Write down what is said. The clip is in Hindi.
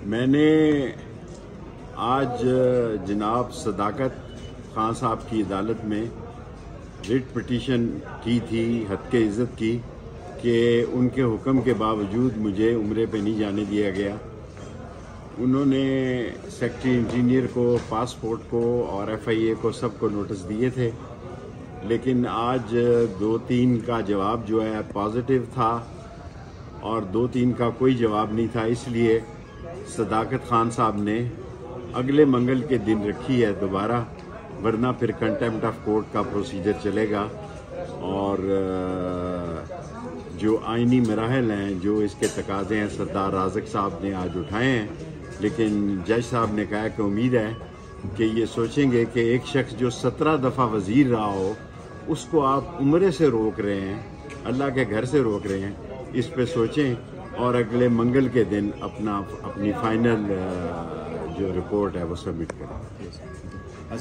मैंने आज जनाब सदाकत खान साहब की अदालत में रिट पिटीशन की थी हद के इज़्ज़त की कि उनके हुक्म के बावजूद मुझे उम्रे पे नहीं जाने दिया गया। उन्होंने सेक्रेटरी इंजीनियर को, पासपोर्ट को और FIA को सबको नोटिस दिए थे, लेकिन आज 2-3 का जवाब जो है पॉजिटिव था और 2-3 का कोई जवाब नहीं था। इसलिए सदाकत खान साहब ने अगले मंगल के दिन रखी है दोबारा, वरना फिर कंटेम्प्ट ऑफ कोर्ट का प्रोसीजर चलेगा और जो आइनी मराहल हैं, जो इसके तकाज़े हैं, सरदार राज़क साहब ने आज उठाए हैं, लेकिन जज साहब ने कहा कि उम्मीद है कि ये सोचेंगे कि एक शख्स जो 17 दफ़ा वज़ीर रहा हो उसको आप उम्रे से रोक रहे हैं, अल्लाह के घर से रोक रहे हैं। इस पे सोचें और अगले मंगल के दिन अपनी फाइनल जो रिपोर्ट है वो सबमिट करें।